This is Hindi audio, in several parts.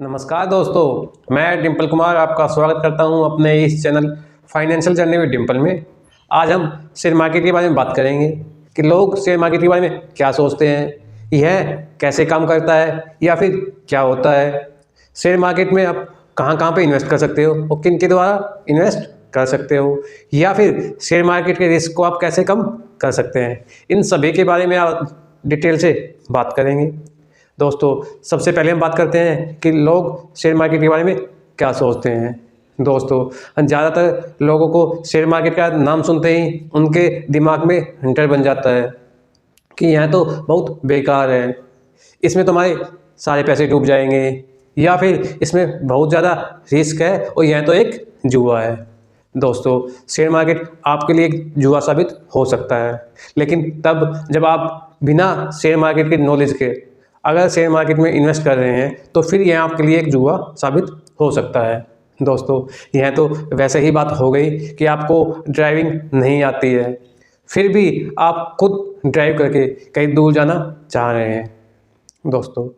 नमस्कार दोस्तों, मैं डिम्पल कुमार आपका स्वागत करता हूं अपने इस channel financial journey with Dimple में। आज हम शेयर मार्केट के बारे में बात करेंगे कि लोग शेयर मार्केट के बारे में क्या सोचते हैं, यह कैसे काम करता है या फिर क्या होता है। शेयर मार्केट में आप कहां पे इन्वेस्ट कर सकते हो और किन के द्वारा इन्वेस्ट कर सकते हो, या फिर शेयर मार्केट के रिस्क को आप कैसे कम कर सकते हैं। इन सभी के बारे में आप डिटेल से बात करेंगे। दोस्तों, सबसे पहले हम बात करते हैं कि लोग शेयर मार्केट के बारे में क्या सोचते हैं। दोस्तों, ज़्यादातर लोगों को शेयर मार्केट का नाम सुनते ही उनके दिमाग में डर बन जाता है कि यह तो बहुत बेकार है, इसमें तुम्हारे सारे पैसे डूब जाएंगे, या फिर इसमें बहुत ज़्यादा रिस्क है और यह तो एक जुआ है। दोस्तों, शेयर मार्केट आपके लिए एक जुआ साबित हो सकता है, लेकिन तब जब आप बिना शेयर मार्केट के नॉलेज के अगर शेयर मार्केट में इन्वेस्ट कर रहे हैं तो फिर यह आपके लिए एक जुआ साबित हो सकता है। दोस्तों, यह तो वैसे ही बात हो गई कि आपको ड्राइविंग नहीं आती है, फिर भी आप खुद ड्राइव करके कहीं दूर जाना चाह रहे हैं। दोस्तों,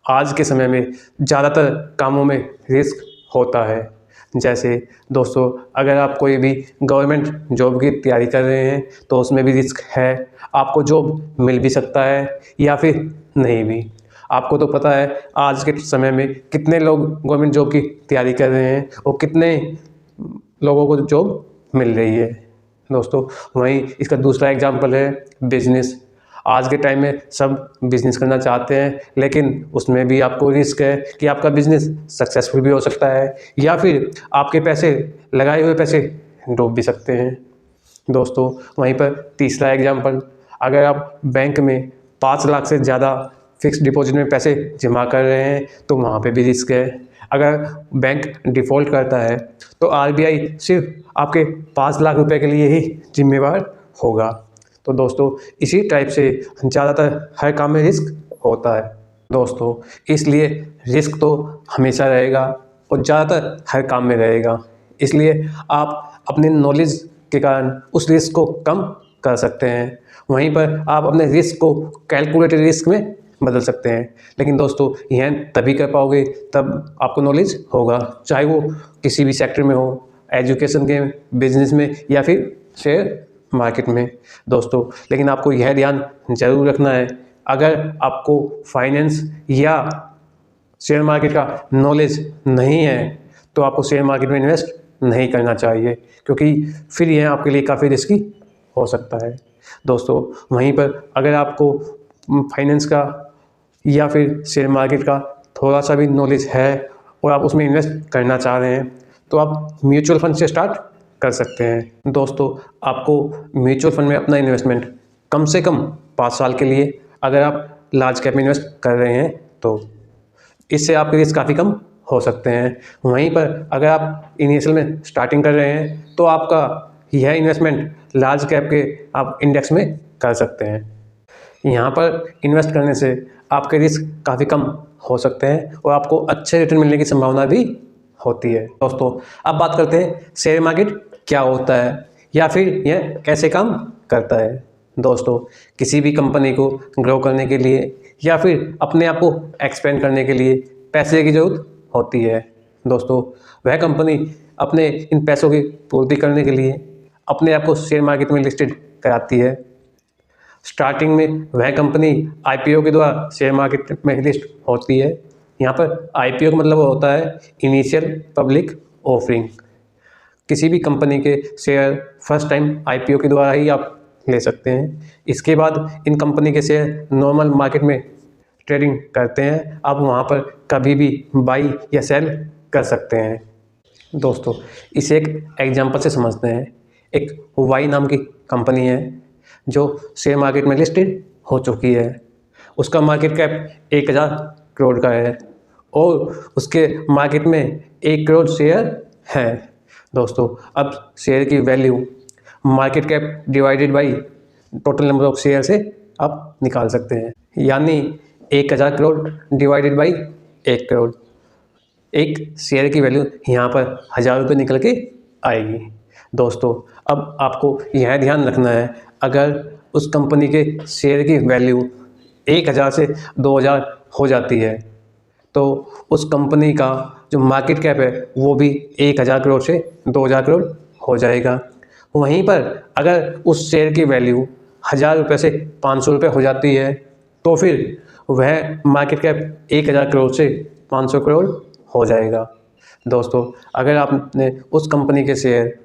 आज के समय में ज़्यादातर कामों में रिस्क होता है। जैसे दोस्तों, अगर आप कोई भी गवर्नमेंट जॉब की तैयारी कर रहे हैं तो उसमें भी रिस्क है। आपको जॉब मिल भी सकता है या फिर नहीं भी। आपको तो पता है आज के समय में कितने लोग गवर्नमेंट जॉब की तैयारी कर रहे हैं और कितने लोगों को जॉब मिल रही है। दोस्तों, वहीं इसका दूसरा एग्जाम्पल है बिजनेस। आज के टाइम में सब बिजनेस करना चाहते हैं, लेकिन उसमें भी आपको रिस्क है कि आपका बिजनेस सक्सेसफुल भी हो सकता है या फिर आपके पैसे लगाए हुए पैसे डूब भी सकते हैं। दोस्तों, वहीं पर तीसरा एग्जाम्पल, अगर आप बैंक में 5 लाख से ज़्यादा फिक्स डिपॉजिट में पैसे जमा कर रहे हैं तो वहाँ पे भी रिस्क है। अगर बैंक डिफ़ॉल्ट करता है तो आरबीआई सिर्फ आपके 5 लाख रुपए के लिए ही जिम्मेवार होगा। तो दोस्तों, इसी टाइप से ज़्यादातर हर काम में रिस्क होता है। दोस्तों, इसलिए रिस्क तो हमेशा रहेगा और ज़्यादातर हर काम में रहेगा। इसलिए आप अपनी नॉलेज के कारण उस रिस्क को कम कर सकते हैं। वहीं पर आप अपने रिस्क को कैलकुलेटेड रिस्क में बदल सकते हैं। लेकिन दोस्तों, यह तभी कर पाओगे तब आपको नॉलेज होगा, चाहे वो किसी भी सेक्टर में हो, एजुकेशन के, बिजनेस में या फिर शेयर मार्केट में। दोस्तों, लेकिन आपको यह ध्यान जरूर रखना है, अगर आपको फाइनेंस या शेयर मार्केट का नॉलेज नहीं है तो आपको शेयर मार्केट में इन्वेस्ट नहीं करना चाहिए, क्योंकि फिर यह आपके लिए काफ़ी रिस्की हो सकता है। दोस्तों, वहीं पर अगर आपको फाइनेंस का या फिर शेयर मार्केट का थोड़ा सा भी नॉलेज है और आप उसमें इन्वेस्ट करना चाह रहे हैं तो आप म्यूचुअल फंड से स्टार्ट कर सकते हैं। दोस्तों, आपको म्यूचुअल फंड में अपना इन्वेस्टमेंट कम से कम 5 साल के लिए, अगर आप लार्ज कैप में इन्वेस्ट कर रहे हैं तो इससे आपके रिस्क काफ़ी कम हो सकते हैं। वहीं पर अगर आप इनिशियल में स्टार्टिंग कर रहे हैं तो आपका यह इन्वेस्टमेंट लार्ज कैप के आप इंडेक्स में कर सकते हैं। यहाँ पर इन्वेस्ट करने से आपके रिस्क काफ़ी कम हो सकते हैं और आपको अच्छे रिटर्न मिलने की संभावना भी होती है। दोस्तों, अब बात करते हैं शेयर मार्केट क्या होता है या फिर यह कैसे काम करता है। दोस्तों, किसी भी कंपनी को ग्रो करने के लिए या फिर अपने आप को एक्सपेंड करने के लिए पैसे की ज़रूरत होती है। दोस्तों, वह कंपनी अपने इन पैसों की पूर्ति करने के लिए अपने आप को शेयर मार्केट में लिस्टेड कराती है। स्टार्टिंग में वह कंपनी आईपीओ के द्वारा शेयर मार्केट में लिस्ट होती है। यहाँ पर आईपीओ का मतलब होता है इनिशियल पब्लिक ऑफरिंग। किसी भी कंपनी के शेयर फर्स्ट टाइम आईपीओ के द्वारा ही आप ले सकते हैं। इसके बाद इन कंपनी के शेयर नॉर्मल मार्केट में ट्रेडिंग करते हैं, आप वहाँ पर कभी भी बाई या सेल कर सकते हैं। दोस्तों, इसे एक एग्जांपल से समझते हैं। एक वाई नाम की कंपनी है जो शेयर मार्केट में लिस्टेड हो चुकी है। उसका मार्केट कैप 1000 करोड़ का है और उसके मार्केट में 1 करोड़ शेयर हैं। दोस्तों, अब शेयर की value market cap divided by total number of share से आप निकाल सकते हैं, यानी 1000 करोड़ डिवाइडेड बाई 1 करोड़। एक शेयर की वैल्यू यहाँ पर 1000 रुपये निकल के आएगी। दोस्तों, अब आपको यह ध्यान रखना है, अगर उस कंपनी के शेयर की वैल्यू 1000 से 2000 हो जाती है तो उस कंपनी का जो मार्केट कैप है वो भी 1000 करोड़ से 2000 करोड़ हो जाएगा। वहीं पर अगर उस शेयर की वैल्यू 1000 रुपये से 500 रुपये हो जाती है तो फिर वह मार्केट कैप 1000 करोड़ से 500 करोड़ हो जाएगा। दोस्तों, अगर आपने उस कंपनी के शेयर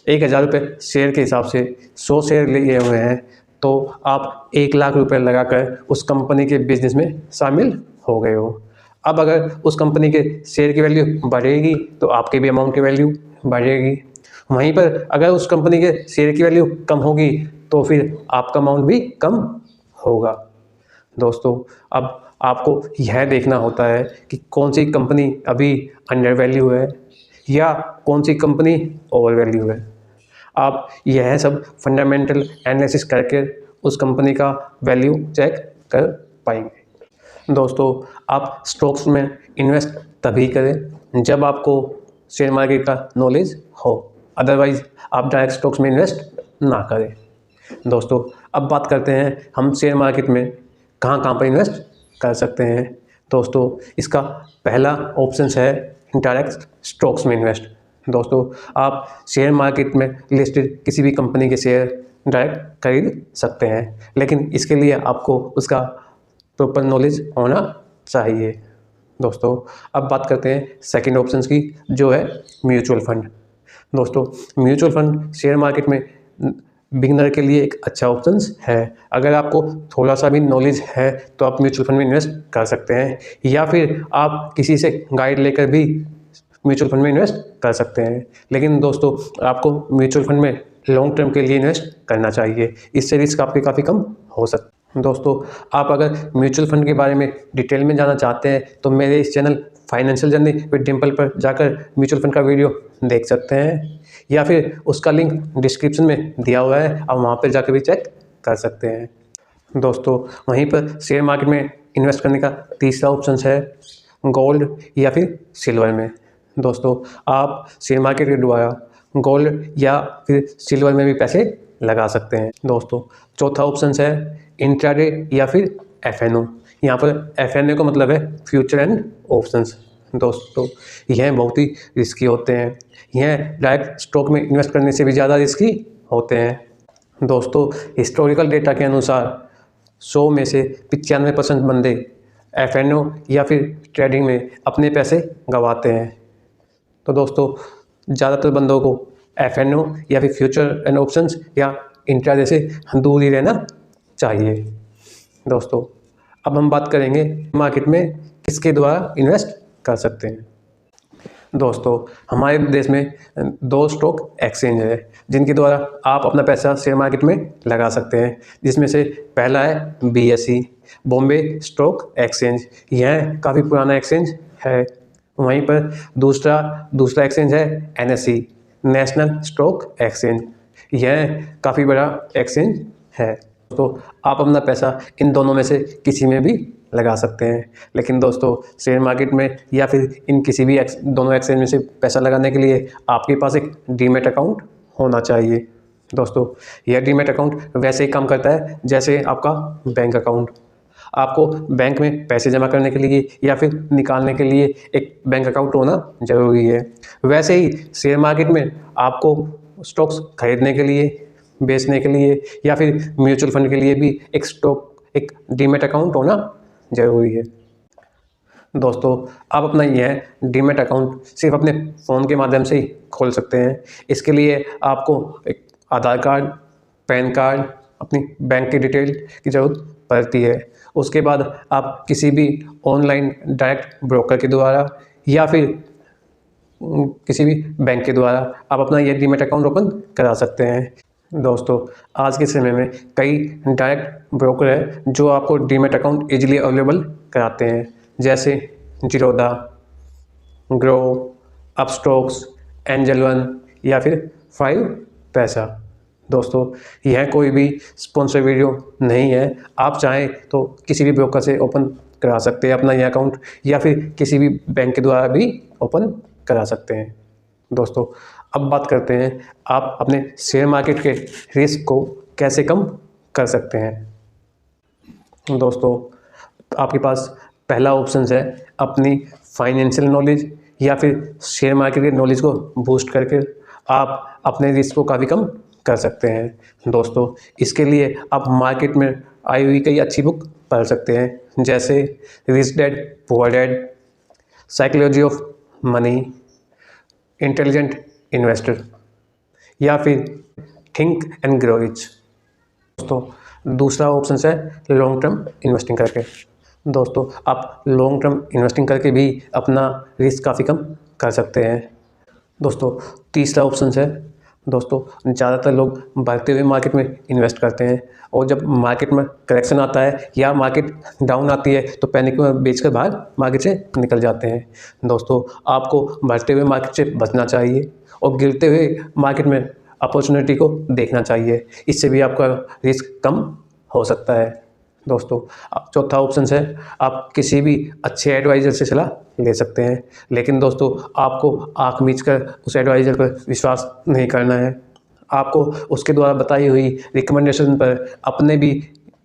1000 रुपये शेयर के हिसाब से 100 शेयर लिए हुए हैं तो आप 1 लाख रुपये लगाकर उस कंपनी के बिजनेस में शामिल हो गए हो। अब अगर उस कंपनी के शेयर की वैल्यू बढ़ेगी तो आपके भी अमाउंट की वैल्यू बढ़ेगी। वहीं पर अगर उस कंपनी के शेयर की वैल्यू कम होगी तो फिर आपका अमाउंट भी कम होगा। दोस्तों, अब आपको यह देखना होता है कि कौन सी कंपनी अभी अंडर वैल्यू है या कौन सी कंपनी ओवर वैल्यू है। आप यह सब फंडामेंटल एनालिसिस करके उस कंपनी का वैल्यू चेक कर पाएंगे। दोस्तों, आप स्टॉक्स में इन्वेस्ट तभी करें जब आपको शेयर मार्केट का नॉलेज हो, अदरवाइज आप डायरेक्ट स्टॉक्स में इन्वेस्ट ना करें। दोस्तों, अब बात करते हैं हम शेयर मार्केट में कहाँ कहाँ पर इन्वेस्ट कर सकते हैं। दोस्तों, इसका पहला ऑप्शन है डायरेक्ट स्टॉक्स में इन्वेस्ट। दोस्तों, आप शेयर मार्केट में लिस्टेड किसी भी कंपनी के शेयर डायरेक्ट खरीद सकते हैं, लेकिन इसके लिए आपको उसका प्रॉपर नॉलेज होना चाहिए। दोस्तों, अब बात करते हैं सेकंड ऑप्शन की, जो है म्यूचुअल फंड। दोस्तों, म्यूचुअल फंड शेयर मार्केट में बिगिनर के लिए एक अच्छा ऑप्शन है। अगर आपको थोड़ा सा भी नॉलेज है तो आप म्यूचुअल फंड में इन्वेस्ट कर सकते हैं, या फिर आप किसी से गाइड लेकर भी म्यूचुअल फंड में इन्वेस्ट कर सकते हैं। लेकिन दोस्तों, आपको म्यूचुअल फंड में लॉन्ग टर्म के लिए इन्वेस्ट करना चाहिए, इससे रिस्क आपके काफ़ी कम हो सकता है। दोस्तों, आप अगर म्यूचुअल फंड के बारे में डिटेल में जानना चाहते हैं तो मेरे इस channel financial journey with Dimple पर जाकर म्यूचुअल फंड का वीडियो देख सकते हैं, या फिर उसका लिंक डिस्क्रिप्शन में दिया हुआ है, आप वहाँ पर जाकर भी चेक कर सकते हैं। दोस्तों, वहीं पर शेयर मार्केट में इन्वेस्ट करने का तीसरा ऑप्शन है गोल्ड या फिर सिल्वर में। दोस्तों, आप शेयर मार्केट के द्वारा गोल्ड या फिर सिल्वर में भी पैसे लगा सकते हैं। दोस्तों, चौथा ऑप्शन है इंट्राडे या फिर एफएनओ। यहाँ पर एफएनओ का मतलब है फ्यूचर एंड ऑप्शंस। दोस्तों, यह बहुत ही रिस्की होते हैं, यह डायरेक्ट स्टॉक में इन्वेस्ट करने से भी ज़्यादा रिस्की होते हैं। दोस्तों, हिस्टोरिकल डेटा के अनुसार 100 में से 95% बंदे एफएनओ या फिर ट्रेडिंग में अपने पैसे गंवाते हैं। तो दोस्तों, ज़्यादातर बंदों को एफएनओ या फिर फ्यूचर एंड ऑप्शंस या इंट्राडे से दूर ही रहना चाहिए। दोस्तों, अब हम बात करेंगे मार्केट में किसके द्वारा इन्वेस्ट कर सकते हैं। दोस्तों, हमारे देश में 2 स्टॉक एक्सचेंज है जिनके द्वारा आप अपना पैसा शेयर मार्केट में लगा सकते हैं, जिसमें से पहला है BSE, बॉम्बे स्टॉक एक्सचेंज। यह काफ़ी पुराना एक्सचेंज है। वहीं पर दूसरा एक्सचेंज है NSE, नेशनल स्टॉक एक्सचेंज। यह काफ़ी बड़ा एक्सचेंज है। तो आप अपना पैसा इन दोनों में से किसी में भी लगा सकते हैं, लेकिन दोस्तों, शेयर मार्केट में या फिर इन किसी भी दोनों एक्सचेंज में से पैसा लगाने के लिए आपके पास एक डीमैट अकाउंट होना चाहिए। दोस्तों, यह डीमैट अकाउंट वैसे ही काम करता है जैसे आपका बैंक अकाउंट। आपको बैंक में पैसे जमा करने के लिए या फिर निकालने के लिए एक बैंक अकाउंट होना ज़रूरी है। वैसे ही शेयर मार्केट में आपको स्टॉक्स खरीदने के लिए, बेचने के लिए या फिर म्यूचुअल फंड के लिए भी एक डीमैट अकाउंट होना ज़रूरी है। दोस्तों, आप अपना यह डीमैट अकाउंट सिर्फ अपने फ़ोन के माध्यम से ही खोल सकते हैं। इसके लिए आपको एक आधार कार्ड, पैन कार्ड, अपनी बैंक की डिटेल की ज़रूरत पड़ती है। उसके बाद आप किसी भी ऑनलाइन डायरेक्ट ब्रोकर के द्वारा या फिर किसी भी बैंक के द्वारा आप अपना यह डीमैट अकाउंट ओपन करा सकते हैं। दोस्तों, आज के समय में कई डायरेक्ट ब्रोकर है जो आपको डीमैट अकाउंट इजीली अवेलेबल कराते हैं, जैसे Zerodha, grow, Upstox, angel one या फिर 5 पैसा। दोस्तों, यह कोई भी स्पॉन्सर वीडियो नहीं है। आप चाहें तो किसी भी ब्रोकर से ओपन करा सकते हैं अपना यह अकाउंट, या फिर किसी भी बैंक के द्वारा भी ओपन करा सकते हैं। दोस्तों, अब बात करते हैं आप अपने शेयर मार्केट के रिस्क को कैसे कम कर सकते हैं। दोस्तों, आपके पास पहला ऑप्शन है अपनी फाइनेंशियल नॉलेज या फिर शेयर मार्केट के नॉलेज को बूस्ट करके आप अपने रिस्क को काफ़ी कम कर सकते हैं। दोस्तों, इसके लिए आप मार्केट में आई हुई कई अच्छी बुक पढ़ सकते हैं, जैसे rich dad poor dad, psychology of money, intelligent investor या फिर थिंक एंड ग्रो रिच। दोस्तों, दूसरा ऑप्शन है लॉन्ग टर्म इन्वेस्टिंग करके। दोस्तों, आप लॉन्ग टर्म इन्वेस्टिंग करके भी अपना रिस्क काफ़ी कम कर सकते हैं। दोस्तों, तीसरा ऑप्शन है, दोस्तों ज़्यादातर लोग बढ़ते हुए मार्केट में इन्वेस्ट करते हैं और जब मार्केट में करेक्शन आता है या मार्केट डाउन आती है तो पैनिक में बेचकर बाहर मार्केट से निकल जाते हैं। दोस्तों, आपको बढ़ते हुए मार्केट से बचना चाहिए और गिरते हुए मार्केट में अपॉर्चुनिटी को देखना चाहिए, इससे भी आपका रिस्क कम हो सकता है। दोस्तों, चौथा ऑप्शन है आप किसी भी अच्छे एडवाइज़र से सलाह ले सकते हैं, लेकिन दोस्तों आपको आँख मीच कर उस एडवाइज़र पर विश्वास नहीं करना है। आपको उसके द्वारा बताई हुई रिकमेंडेशन पर अपने भी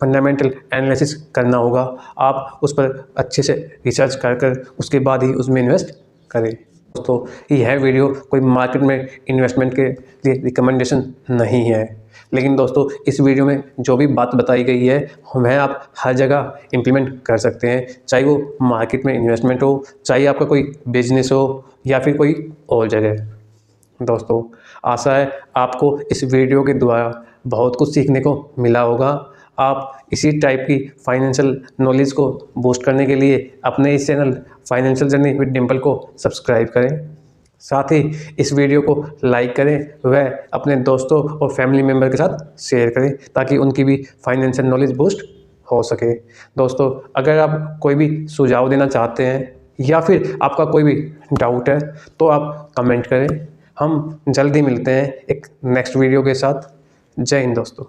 फंडामेंटल एनालिसिस करना होगा। आप उस पर अच्छे से रिसर्च कर उसके बाद ही उसमें इन्वेस्ट करें। दोस्तों, यह वीडियो कोई मार्केट में इन्वेस्टमेंट के लिए रिकमेंडेशन नहीं है, लेकिन दोस्तों इस वीडियो में जो भी बात बताई गई है वह आप हर जगह इम्प्लीमेंट कर सकते हैं, चाहे वो मार्केट में इन्वेस्टमेंट हो, चाहे आपका कोई बिजनेस हो या फिर कोई और जगह। दोस्तों, आशा है आपको इस वीडियो के द्वारा बहुत कुछ सीखने को मिला होगा। आप इसी टाइप की फाइनेंशियल नॉलेज को बूस्ट करने के लिए अपने इस channel financial journey with Dimple को सब्सक्राइब करें। साथ ही इस वीडियो को लाइक करें व अपने दोस्तों और फैमिली मेम्बर के साथ शेयर करें ताकि उनकी भी फाइनेंशियल नॉलेज बूस्ट हो सके। दोस्तों, अगर आप कोई भी सुझाव देना चाहते हैं या फिर आपका कोई भी डाउट है तो आप कमेंट करें। हम जल्दी मिलते हैं एक नेक्स्ट वीडियो के साथ। जय हिंद दोस्तों।